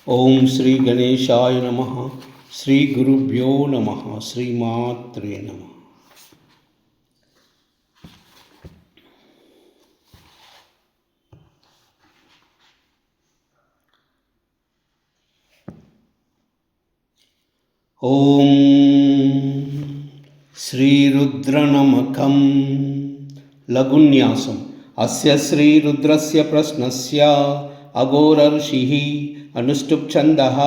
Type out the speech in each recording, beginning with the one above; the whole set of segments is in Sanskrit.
ओम श्री गणेशाय नमः। श्री गुरुभ्यो नमः। श्रीमात्रे नमः। ओम श्रीरुद्रनमकं लघुन्यासम्। अस्य श्रीरुद्रस्य प्रश्नस्य अघोरऋषिः अनुष्टुप् छन्दः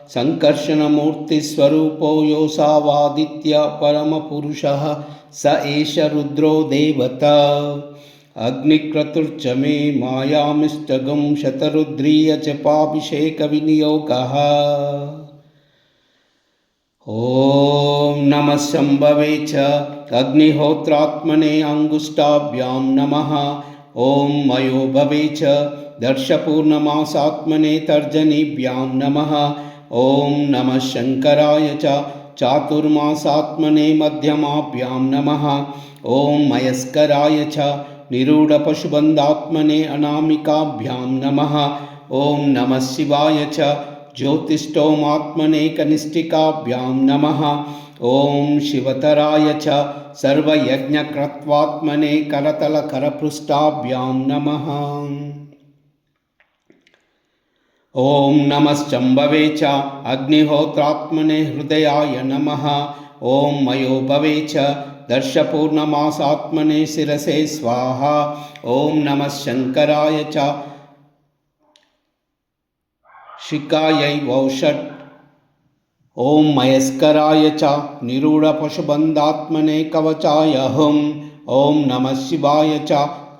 संकर्षणमूर्तिस्वरूपो योऽसावादित्य परमपुरुषः स एष रुद्रो देवता। अग्निक्रतुर्च मे मायामिष्टगं शतरुद्रीय च पाभिषेकविनियोगः। ओम नमः शंभवे च अग्निहोत्रात्मने अंगुष्ठाभ्यां नमः। ओम मयो भवे च दर्शपूर्णमासात्मने तर्जनीभ्यां नमः। ओम नमः शंकराय च चातुर्मासात्मने मध्यमाभ्यां नमः। ओम मयस्कराय च निरूढपशुबन्धात्मने अनामिकाभ्यां नमः। ओम नमः शिवाय च ज्योतिष्ठोमात्मने कनिष्ठिकाभ्यां नमः। ओम शिवतराय च सर्वयज्ञकृत्वात्मने करतलकरपृष्ठाभ्यां नमः। ओम नमः शंभवे च अग्निहोत्रात्मने हृदयाय नमः। ओम मयो भवे च दर्शपूर्णमासात्मने शिरसे स्वाहा। ओम नमः शंकराय च शिखायै वौषट्। ओम मयस्कराय च निरूढपशुबन्धात्मने कवचाय हुम्। ओम नमः शिवाय च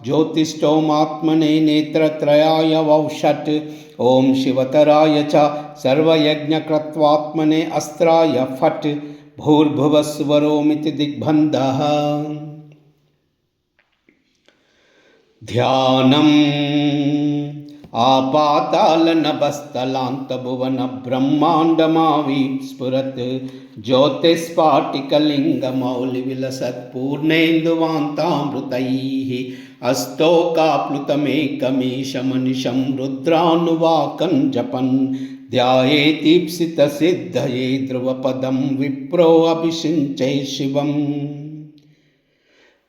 ज्योतिष्ठोमात्मने नेत्रत्रयाय वौषट्। ओम शिवतराय च सर्वयज्ञकृत्वात्मने अस्त्राय फट्। भूर्भुवस्वरोमिति दिग्बन्धः। ध्यानम् आपातालनभस्थलान्तभुवनब्रह्माण्डमाविस्फुरत् ज्योतिस्फाटिकलिङ्गमौलिविलसत्पूर्णेन्दुवान्तामृतैः। अस्तोकाप्लुतमेकमीशमनिशं रुद्रानुवाकं जपन् ध्यायेतीप्सितसिद्धये ध्रुवपदं विप्रोऽभिषिञ्चे शिवम्।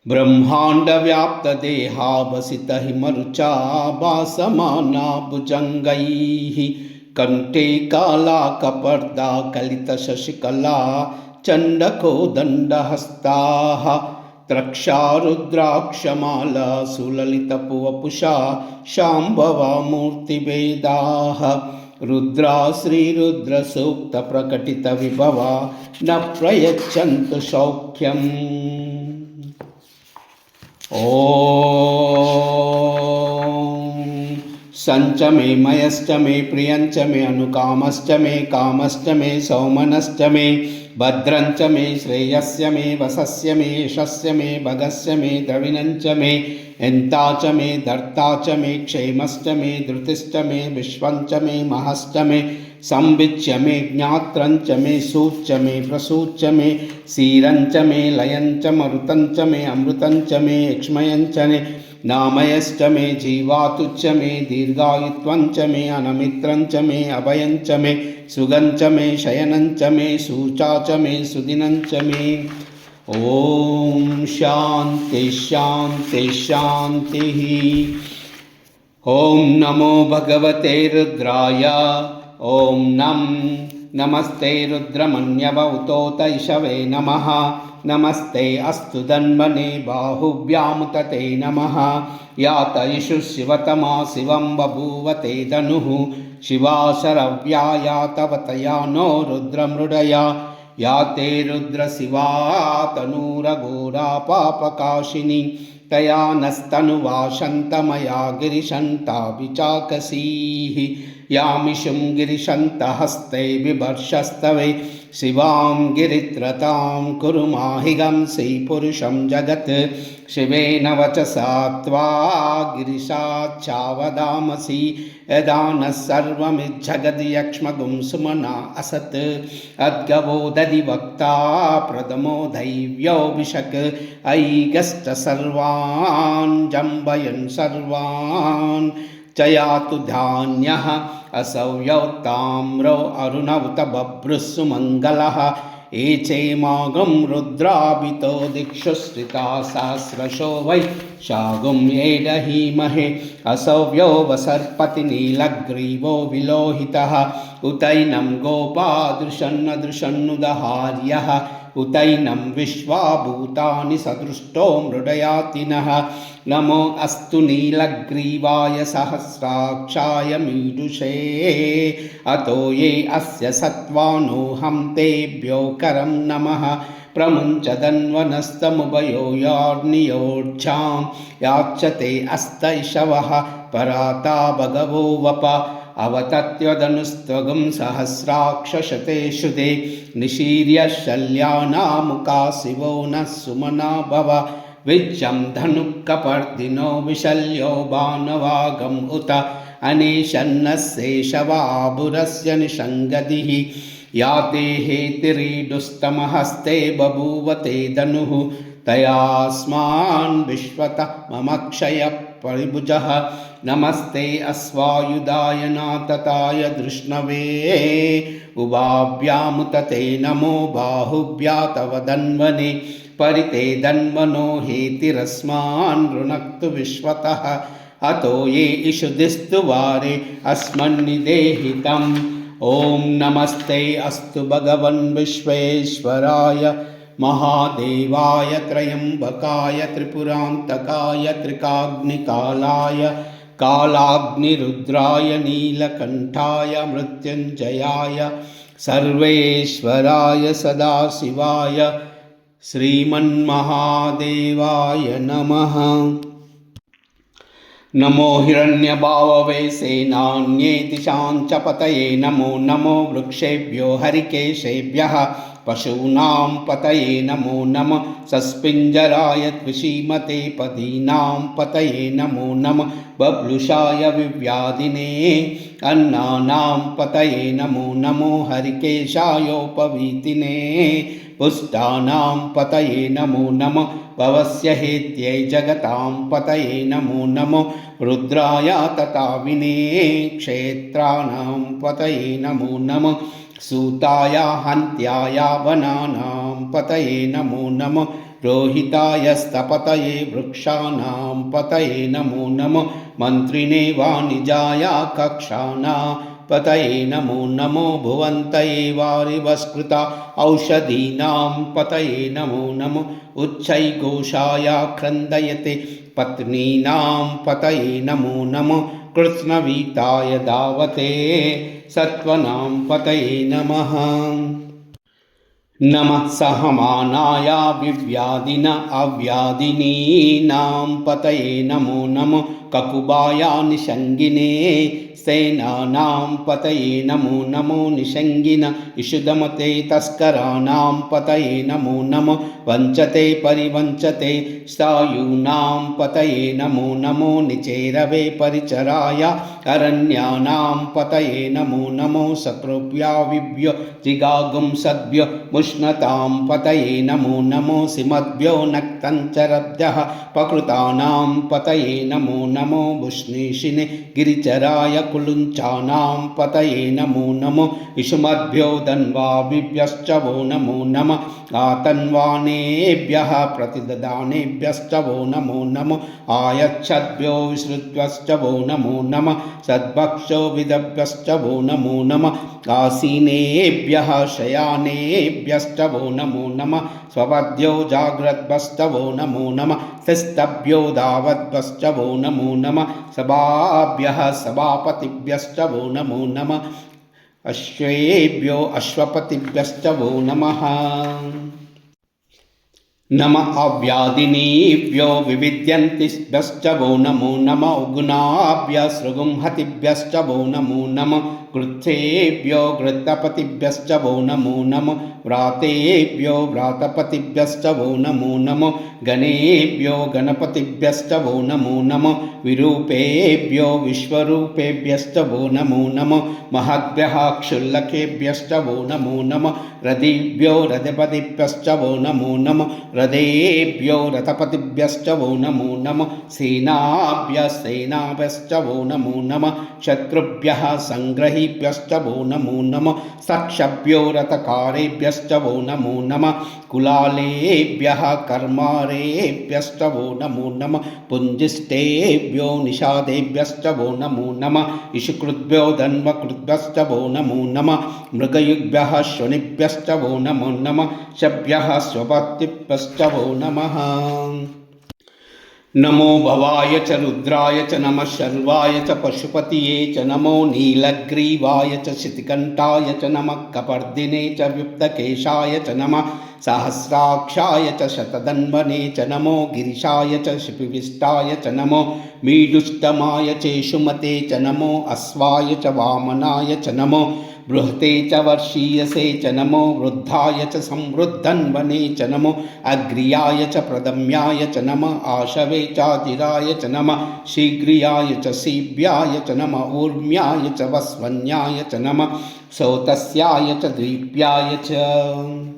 ब्रह्माण्डव्याप्तदेहावसितहिमरुचा भासमाना भुजङ्गैः कण्ठे कालाकपर्दा कलितशशिकला चण्डकोदण्डहस्ताः त्रक्षा रुद्राक्षमाला सुललितपुवपुषा शाम्भवा मूर्तिभेदाः। रुद्रा श्रीरुद्रसूक्तप्रकटितविभवा न प्रयच्छन्तु सौख्यम्। ओम संच मे मयश्च मे प्रियंच मे अनुकामश्च मे कामश्च मे सौमनश्च मे भद्रंच मे श्रेयस्य मे वसस्य मे यशस्य मे भगस्य मे द्रविणंच मे एन्ता च मे धर्ता च मे क्षेमश्च मे धृतिश्च मे विश्वंच मे महश्च मे संविच्य मे ज्ञात्रंच मे सूच्च मे प्रसूच्च मे सीरंच मे लयंच मरुतंच मे अमृतंच मे एक्ष्मयंच मे नामयश्च मे जीवातुच्च मे दीर्घायुत्वंच मे अनमित्रंच मे अभयंच मे सुगंच मे शयनंच मे सूचा च मे सुदिनंच मे। ओम शांति शांति शांति। ओम नमो भगवते रुद्राय। ओम नमस्ते रुद्रमन्यवौतोतैषवे नमः। नमस्ते अस्तु धन्वने बाहुभ्यामुतते नमः। यात इषु शिवतमा शिवं बभूवते धनुः शिवा शरव्या यातवतया नो रुद्रमृडया। याते रुद्रशिवा तनूरघोरा पापकाशिनी तया नस्तनुवा शन्तमया गिरिशन्ता विचाकसीः। यामिषुं गिरिशन्तहस्ते बिभर्षस्तवे शिवां गिरित्रतां कुरु माहिगंसि पुरुषं जगत्। शिवेन वचसा त्वा गिरिशाच्चावदामसि यदा नः सर्वमिज्जगदि यक्ष्मगुं सुमना असत्। अद्गवो दधिवक्ता प्रथमो दैव्योऽभिषक् ऐगश्च सर्वान् जम्बयन् सर्वान् च यातु धान्यः असौयौ ताम्रौ अरुणौत बभ्रुः सुमङ्गलः एचेमागं रुद्राभितो दिक्षु श्रिता सहस्रशो वै शागुं येडहीमहे असौव्यो वसर्पति नीलग्रीवो विलोहितः उतैनं गोपादृशन्नदृशन्नुदहार्यः उतैनं विश्वाभूतानि सदृष्टो मृडयातिनः नमो अस्तु नीलग्रीवाय सहस्राक्षाय मीडुषे अतो ये अस्य सत्त्वानोऽहं तेभ्यो करं नमः प्रमुञ्चदन्वनस्तमुभयो यार्नियोर्च्छां याच्यते अस्तैषवः पराता भगवो वप अवतत्वदनुस्त्वगं सहस्राक्षशतेषु ते निशीर्य शल्यानामुका शिवो नः सुमना भव विज्जं धनुक्कपर्दिनो विशल्यो बाणवागम् उत अनेशन्नशेषवाबुरस्य निषङ्गतिः या ते हेतिरीडुस्तमहस्ते बभूव ते धनुः तयास्मान् विश्वतः मम क्षयः परिभुजः नमस्ते अश्वायुधाय नातताय धृष्णवे उभाभ्यामुत ते नमो बाहुभ्या तव धन्वने परिते धन्वनो हेतिरस्मान् ऋणक्तु विश्वतः अतो ये इषुदिस्तु वारे अस्मन्निदेहितम् ॐ नमस्ते अस्तु भगवन् विश्वेश्वराय महादेवाय त्रयम्बकाय त्रिपुरान्तकाय त्रिकाग्निकालाय कालाग्निरुद्राय नीलकण्ठाय मृत्युञ्जयाय सर्वेश्वराय सदाशिवाय श्रीमन्महादेवाय नमः। नमो हिरण्यभाववे सेनान्येति शाञ्चपतये नमो नमो वृक्षेभ्यो हरिकेशेभ्यः पशूनां पतये नमो नमः सस्पिञ्जराय द्विषीमते पदीनां पतये नमो नमः बभ्लुषाय विव्याधिने अन्नानां पतये नमो नमो हरिकेशायोपवीतिने पुष्टानां पतये नमो नमः भवस्य हेत्यै जगतां पतये नमो नमो रुद्राय तताविने क्षेत्राणां पतये नमो नमः सूताय हन्त्याय वनानां पतये नमो नमः रोहिताय स्तपतये वृक्षाणां पतये नमो नमः मन्त्रिणे वाणिजाय कक्षाणां पतये नमो नमो भुवन्तये वारिवस्कृता औषधीनां पतये नमो नमो उच्चैघोषाय क्रन्दयते पत्नीनां पतये नमो नमो कृत्स्नवीताय धावते सत्त्वनां पतये नमः नमः सहमानाय विव्याधिन अव्याधिनीनां पतये नमो नमो ककुबाय निषङ्गिने सेनानां पतये नमो नमो निषङ्गिन इषुदमते तस्कराणां पतये नमो नमो वञ्चते परिवञ्चते स्थायूनां पतये नमो नमो निचेरवे परिचराय अरण्यानां पतये नमो नमो सकृभ्याविभ्यो जिगागुं सद्भ्यो मुष्णतां पतये नमो नमो सिमद्भ्यो नक्तञ्चरभ्यः पकृतानां पतये नमो नमो बुष्णीषिने गिरिचराय कुलुञ्चानां पतये नमो नमो इषुमद्भ्यो धन्वाभिभ्यश्च वो नमो नमः आतन्वानेभ्यः प्रतिददानेभ्यश्च वो नमो नमो आयच्छद्भ्यो विश्रुत्वश्च वो नमो नमः सद्भक्षो विदभ्यश्च वो नमो नमः आसीनेभ्यः शयानेभ्यश्च वो नमो नमः स्वपद्यो जाग्रद्भश्च वो नमो नमः तिस्तभ्यो धावद्भश्च वो नमो नमः सभाभ्यः सभापतिभ्यश्च वो नमो नमः अश्वेभ्यो अश्वपतिभ्यश्च वो नमः नमः अव्याधिनीभ्यो विविद्यन्तिभ्यश्च वो नमो नमः उगुणाभ्यः सृगुंहतिभ्यश्च वो नमो नमः कृच्छेभ्यो घृतपतिभ्यश्च वो नमो नमः व्रातेभ्यो व्रातपतिभ्यश्च वो नमो नमः गणेभ्यो गणपतिभ्यश्च वो नमो नमः विरूपेभ्यो विश्वरूपेभ्यश्च वो नमो नमः महद्भ्यः क्षुल्लकेभ्यश्च वो नमो नमः रथेभ्यो रथपतिभ्यश्च वो नमो नमः रथेभ्यो रथपतिभ्यश्च वो नमो नमः सेनाभ्यश्च वो नमो नमः शत्रुभ्यः संग्रहीभ्यश्च वो नमो नमः सक्षभ्यो रथकारेभ्यश्च वो नमो नमः कुलालेभ्यः कर्मारेभ्यश्च वो नमो नमः पुञ्जिष्टेभ्यो निषादेभ्यश्च वो नमो नमः इषुकृद्भ्यो धन्वकृद्भ्यश्च वो नमो नमः मृगयुग्भ्यः श्वनिभ्यश्च वो नमो नमः शभ्यः स्वपतिभ्यश्च वो नमः नमो भवाय च रुद्राय च नमः शर्वाय च पशुपतये च नमो नीलग्रीवाय च शितिकण्ठाय च नमः कपर्दिने च व्युक्तकेशाय च नमः सहस्राक्षाय च शतधन्वने च नमो गिरिशाय च शिपिविष्टाय च नमो मीडुष्टमाय चेषुमते च नमो अश्वाय च वामनाय च नमो बृहते च वर्षीयसे च नमो वृद्धाय च संवृद्धन्वने च नमो अग्र्याय च प्रदम्याय च नमः आशवे चाजिराय च नमः शीघ्रियाय च सीभ्याय च नमः ऊर्म्याय च वस्वन्याय च नमः सौतस्याय च द्वीप्याय च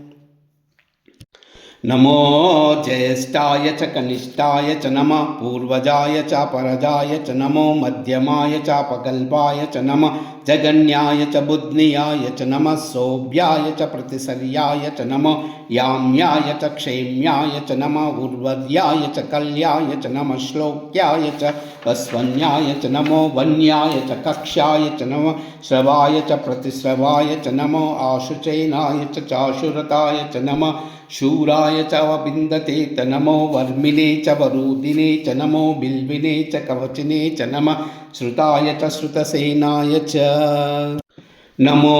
नमो ज्येष्ठाय च कनिष्ठाय च नमः पूर्वजाय च परजाय च नमो मध्यमाय च अपगल्भाय च नमः जगन्याय च बुध्नियाय च नमः सौभ्याय च प्रतिसर्याय च नमो याम्याय च क्षेम्याय च नमः उर्वर्याय च कल्याय च नमः श्लोक्याय च वस्वन्याय च नमो वन्याय च कक्ष्याय च नमः श्रवाय च प्रतिश्रवाय च नमो आशुचैनाय च चाशुरताय च नमः शूराय च वबिन्दते च नमो वर्मिने च वरूदिने च नमो बिल्विने च कवचिने च नमः श्रुताय च श्रुतसेनाय च नमो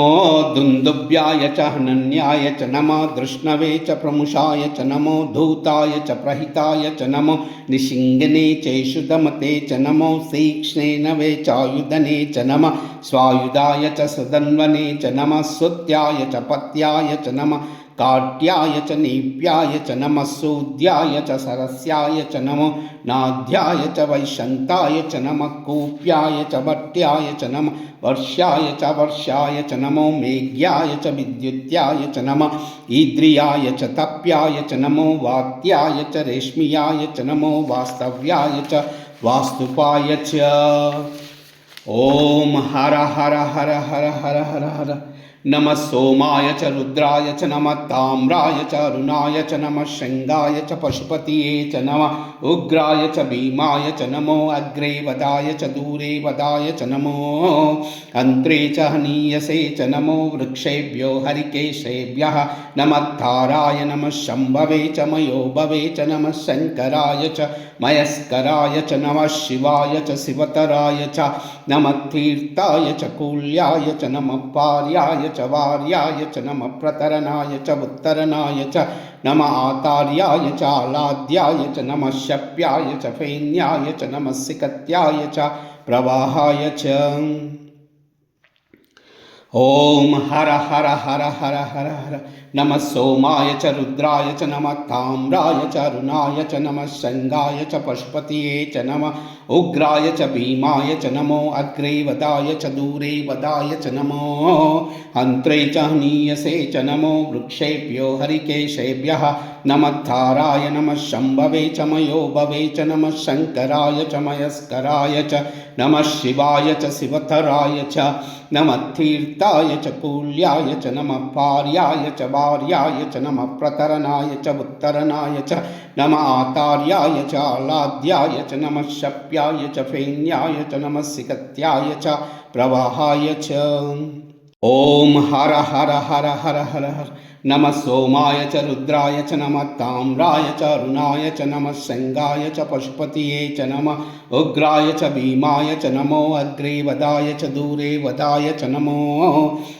दुन्दुभ्याय च हनन्याय च नमः धृष्णवे च प्रमुषाय च नमो धूताय च प्रहिताय च नमो निशिङ्गने चैषुदमते च नमो तीक्ष्णेनवे चायुधने च नमः स्वायुधाय च सदन्वने च नमः स्तुत्याय च पत्याय च नमः काट्याय च नीप्याय च नमः सूद्याय च सरस्याय च नमो नाद्याय च वैशन्ताय च नमः कूप्याय च भट्ट्याय च नमः वर्ष्याय च नमो मेघ्याय च विद्युत्याय च नमः ईद्रियाय च तप्याय च नमो वात्याय च रेश्मियाय च नमो वास्तव्याय च वास्तुपाय च ॐ हर हर हर हर हर हर हर नमः सोमाय च रुद्राय च नमः ताम्राय च अरुणाय च नमः शृंगाय च पशुपतये च नमः उग्राय च भीमाय च नमो अग्रे वदाय च दूरे वदाय च नमो अन्त्रे च हनीयसे च नमो वृक्षेभ्यो हरिकेशेभ्यः नमः ताराय नमः शम्भवे च मयोभवे च नमः शङ्कराय च मयस्कराय च नमः शिवाय च शिवतराय च नमः तीर्थाय च कूल्याय च नमः पार्याय च वार्याय च नमः प्रतरणाय च उत्तरणाय च नमः आतार्याय च आलाद्याय च नमः शप्याय च फेन्याय च नमः सिकत्याय च प्रवाहाय च ॐ हर हर हर हर हर हर नमः सोमाय च रुद्राय च नमः ताम्राय च अरुणाय च नमः शृंगाय च पशुपतये च नमः उग्राय च भीमाय च नमो अग्रे वदाय च दूरे वदाय च नमो अन्त्रे च हनीयसे च नमो वृक्षेभ्यो हरिकेशेभ्यः नमः ताराय नमः शम्भवे च मयोभवे च नमः शङ्कराय च मयस्कराय च नमः शिवाय च शिवतराय च नमः तीर्थाय च कूल्याय च नमः पार्याय च वार्याय च नमः प्रतरणाय च उत्तरणाय च नमः आतार्याय च आलाद्याय च नमः शप्याय च फेन्याय च नमः सिकत्याय च प्रवाहाय च ॐ हर हर हर हर हर हर नमः सोमाय च रुद्राय च नमः ताम्राय च अरुणाय च नमः शृंगाय च पशुपतये च नमः उग्राय च भीमाय च नमो अग्रे वदाय च दूरे वदाय च नमो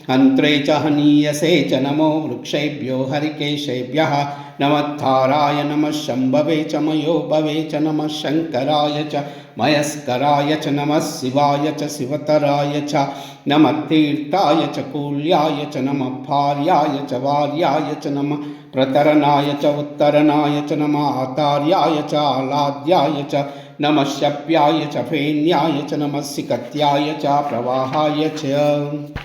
अन्त्रे च हनीयसे च नमो वृक्षेभ्यो हरिकेशेभ्यः नमः ताराय नमः शम्भवे च मयोभवे च नमः शङ्कराय च मयस्कराय च नमः शिवाय च शिवतराय च नमः तीर्थाय च कूल्याय च नमः पार्याय च वार्याय च नमः प्रतरणाय च उत्तरणाय च नमः आतार्याय च आलाद्याय च नमः शप्याय च फेन्याय च नमः सिकत्याय च प्रवाहाय च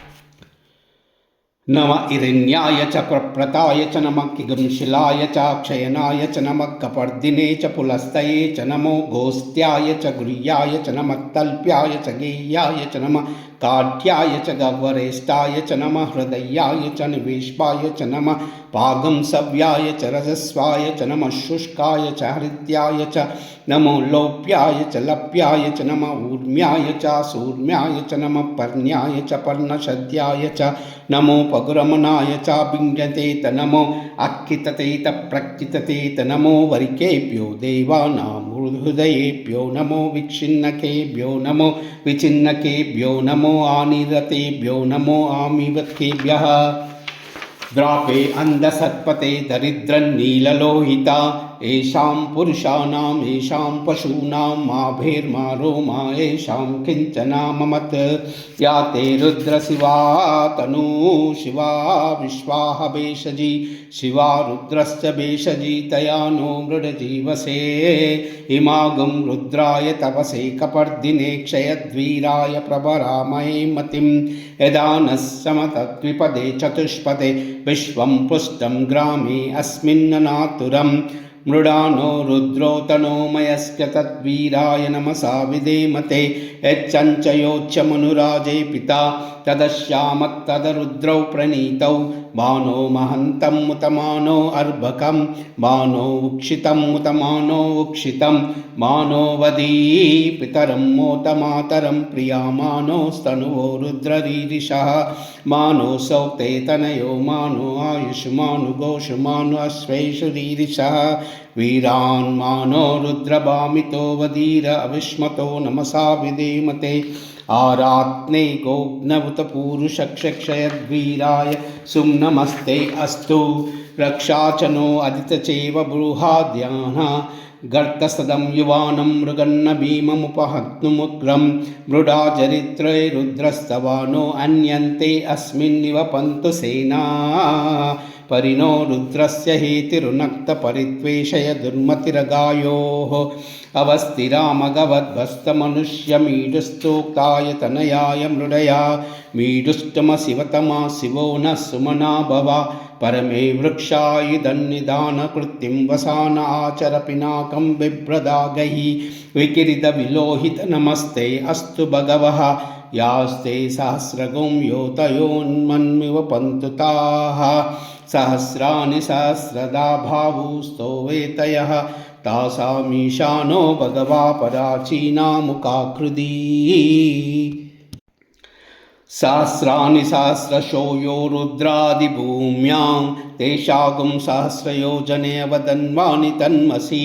नमः इरिण्याय च प्रप्रताय च नमः किगंशिलाय च क्षयनाय च नमः कपर्दिने च पुलस्तये च नमो गोस्त्याय च गुह्याय च नमः तल्प्याय च गेह्याय च नमः काठ्याय च गह्वरेष्ठाय च नमः हृदयाय च निवेश्वाय च नमः पागंसव्याय च रजस्वाय च नमः शुष्काय च हृद्याय च नमो लोप्याय च लप्याय च नमः ऊर्म्याय च सूर्म्याय च नमः पर्ण्याय च पर्णशद्याय च नमो पगुरमनाय च बिङ्गते नमो अक्कितते प्रक्कितते नमो वरिकेभ्यो देवानां हृदयेभ्यो नमो विच्छिन्नकेभ्यो नमो विचिन्नकेभ्यो नमो आनिरतेभ्यो नमो आमिवत्केभ्यः द्रापे अंधसत्पते दरिद्रन्नीललोहिता येषां पुरुषाणां येषां पशूनां माभेर्मा रोमा येषां किञ्चना ममत् या ते रुद्रशिवा तनु शिवा विश्वाह भेषजी शिवा रुद्रश्च भेषजी तया नो मृडजीवसे इमागं रुद्राय तपसे कपर्दिने क्षयद्वीराय प्रभरामहे मतिं यदा नः समतद्विपदे चतुष्पदे विश्वं पुष्टं ग्रामे अस्मिन्ननातुरं मृडानो रुद्रोतनो मयस्य तद्वीराय नमसा विधेमते यच्चञ्चयोच्च मनुराजे पिता तदश्यामत्तदरुद्रौ प्रणीतौ बाणो महन्तं मुतमानो अर्भकं बाणो उक्षितं मुतमानो उक्षितं मानो वदी पितरं मोतमातरं प्रियामानो स्तनुवो रुद्ररीरिषः मानो सौते तनयो मानो आयुष्मानु गोषुमानु अश्वेषु रीरिषः वीरान् मानो रुद्रभामितो वदीर अविस्मतो नमसा विधेमते आरात्ने गोग्नवतपूरुषक्षयद्वीराय सुम्नमस्ते अस्तु रक्षाचनो अदितचैव बृहाद्याः गर्तसदं युवानं मृगन्न भीममुपहत्नुमुग्रं मृडा चरित्रे रुद्रस्तवानो अन्यन्ते अस्मिन्निव पन्तु सेना परिणो रुद्रस्य हेतिरुनक्तपरित्वेषय दुर्मतिरगायोः अवस्थिरामगवद्भस्तमनुष्यमीडुस्तोक्ताय तनयाय मृडया मीडुष्टमशिवतमा शिवो नः सुमना भवा परमे वृक्षायुधन्निधानकृत्तिं वसान आचर पिनाकं बिभ्रदागैः विकिरितविलोहित नमस्ते अस्तु भगवः यास्ते सहस्रगुं योतयोन्मन्मिव पन्तुताः सहस्राणि सहस्रदा भावुस्तो वेतयः तासामीशानो भगवा पराचीनामुखाकृदी सहस्राणि सहस्रशो यो रुद्रादिभूम्यां तेषागुं सहस्रयोजने वदन्वानि तन्मसि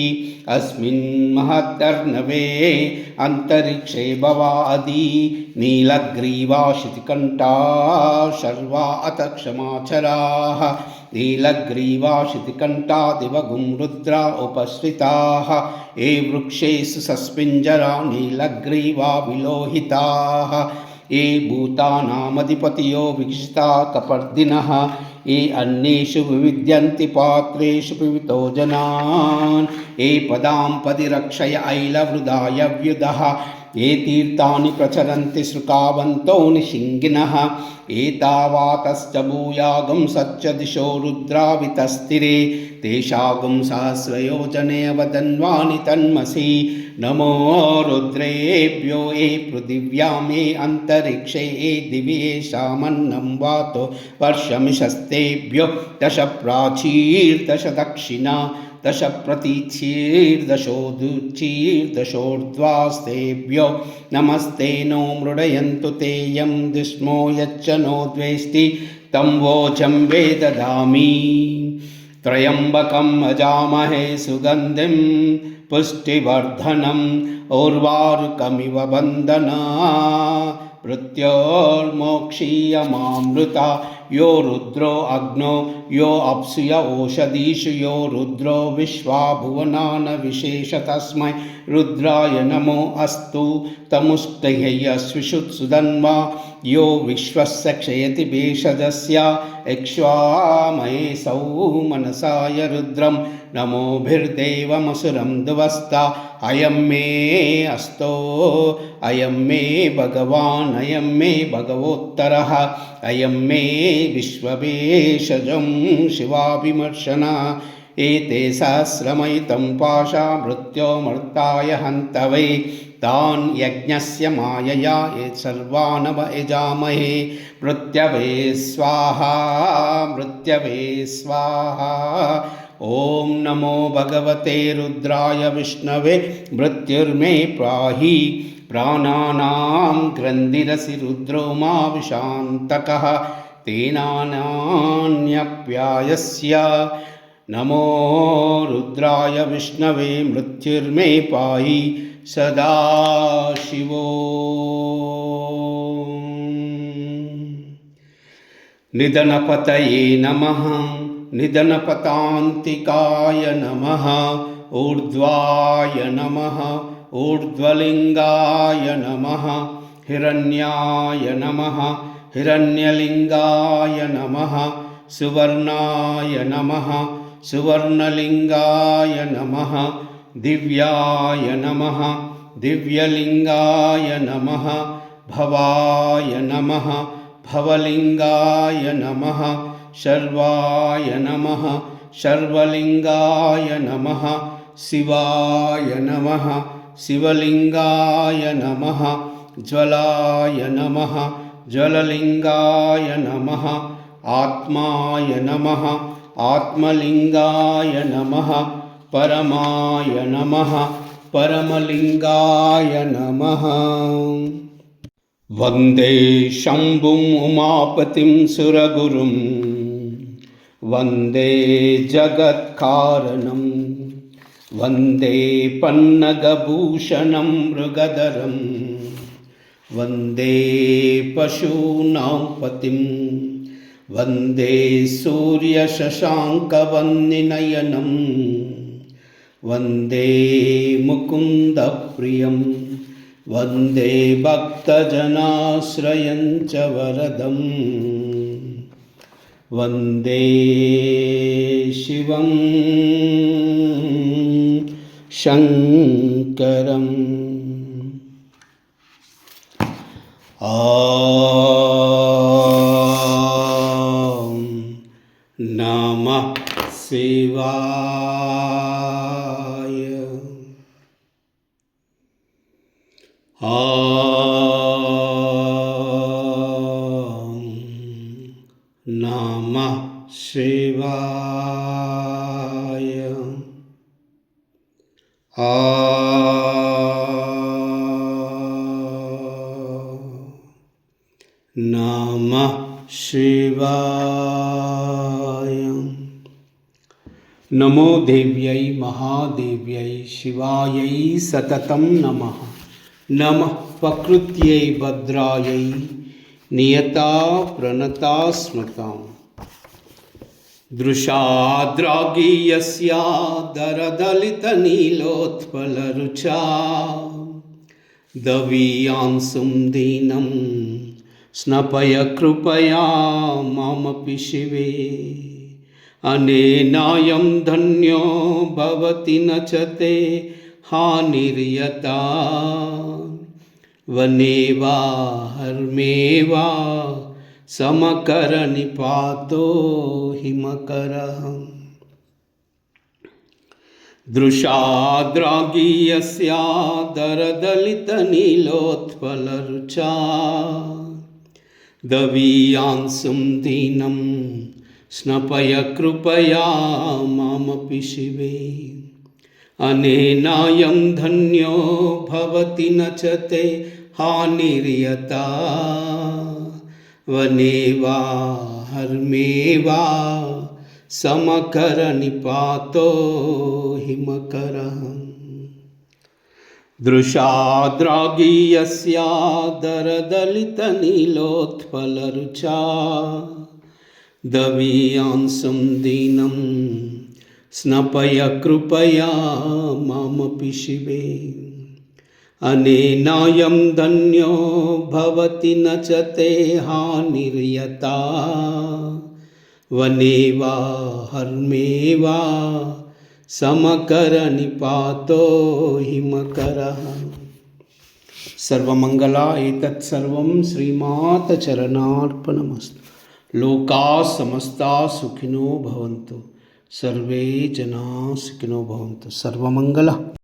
अस्मिन् महदर्णवे अन्तरिक्षे भवादि नीलग्रीवाशितिकण्ठा शर्वा अथ क्षमाचराः नीलग्रीवाशितिकण्ठा दिवगुं रुद्रा उपश्रिताः ये वृक्षेषु सस्पिञ्जरा नीलग्रीवा विलोहिताः ये भूतानामधिपतयो विक्षिता कपर्दिनः ये अन्येषु विविद्यन्ति पात्रेषु पिबतो जनान् ये पदां पदि रक्षय ऐलवृदाय व्युदः ये तीर्थानि प्रचरन्ति श्रुकावन्तो निशिङ्गिनः एतावातश्च भूयागं सच्च दिशो रुद्रावितस्तिरे तेषागुं सहस्रयोजने वदन्वानि तन्मसि नमो रुद्रेभ्यो ये पृथिव्यां ये अन्तरिक्षे ये दिवि येषामन्नं वातो वर्षमिषस्तेभ्यो दश प्राचीर्दश दक्षिणा दश प्रतीचीर्दशोदुचीर्दशोर्ध्वास्तेभ्यो नमस्ते नो मृडयन्तु ते यं दुष्मो यच्च नो द्वेष्टि तं वोचं वेदधामि त्र्यम्बकम् अजामहे सुगन्धिं पुष्टिवर्धनम् उर्वारुकमिव बन्धना मृत्योर्मोक्षीयमामृता यो रुद्रो अग्नो यो अप्सुय ओषधीषु यो रुद्रो विश्वा भुवनान विशेष तस्मै रुद्राय नमो अस्तु तमुष्टह्यस्विषुत्सुधन्वा यो विश्वस्य क्षयति भेषजस्य इक्ष्वामहे सौ मनसाय रुद्रं नमोभिर्देवमसुरं दुवस्ता अयं मे अस्तो अयं मे भगवान् अयं मे भगवोत्तरः अयं मे विश्वभेषजं शिवाभिमर्शना एते सहस्रमयुतं पाशा मृत्योमर्ताय हन्तवे तान् यज्ञस्य मायया ये सर्वान् यजामहे मृत्यवे स्वाहा मृत्यवे स्वाहा। ॐ नमो भगवते रुद्राय विष्णवे मृत्युर्मे पाहि प्राणानां ग्रन्थिरसि रुद्रो मा विशान्तकः तेनान्यप्यायस्य नमो रुद्राय विष्णवे मृत्युर्मे पाहि सदाशिवो। निधनपतये नमः निधनपतान्तिकाय नमः ऊर्ध्वाय नमः ऊर्ध्वलिङ्गाय नमः हिरण्याय नमः हिरण्यलिङ्गाय नमः सुवर्णाय नमः सुवर्णलिङ्गाय नमः दिव्याय नमः दिव्यलिङ्गाय नमः भवाय नमः भवलिङ्गाय नमः शर्वाय नमः शर्वलिङ्गाय नमः शिवाय नमः शिवलिङ्गाय नमः ज्वलाय नमः ज्वललिङ्गाय नमः आत्माय नमः आत्मलिङ्गाय नमः परमाय नमः परमलिङ्गाय नमः। वन्दे शम्भुम् उमापतिं सुरगुरुं वन्दे जगत्कारणं वन्दे पन्नगभूषणं मृगधरं वन्दे पशूनां पतिं वन्दे सूर्यशशाङ्कवन्निनयनं वन्दे मुकुन्दप्रियं वन्दे भक्तजनाश्रयं च वरदं वन्दे शिवं शङ्करम्। नमः शिवाय। नमः शिवाय। नमः शिवाय। नमो देव्यै महादेव्यै शिवायै सततं नमः। नमः प्रकृत्यै भद्रायै नियता प्रणता स्मृताम्। दृशाद्रागीयस्या दरदलितनीलोत्पलरुचा दवीयांशुं दीनं स्नपय कृपया मामपि शिवे। अनेनायं धन्यो भवति न च ते हानिर्यता वने वा हर्मे वा समकरनिपातो हिमकरः। दृशाद्रागीयस्या दरदलितनीलोत्पलरुचा दवीयांशुं दीनं स्नपय कृपया मामपि शिवे। अनेनायं धन्यो भवति न च ते हानिर्यता वने वा हर्मे वा समकरनिपातो हिमकरः। दृशाद्रागीयस्या दरदलितनीलोत्पलरुचा दवीयांसं दीनं स्नपय कृपया मामपि शिवे। अनेनायं धन्यो भवति न च ते हानिर्यता वने वा हर्मे वा समकरनिपातो हिमकरः। सर्वमंगला एतत् सर्वं श्रीमातचरणार्पणमस्तु। लोकाः समस्ताः सुखिनो भवन्तु, सर्वे जनाः सुखिनो भवन्तु। सर्वमंगला।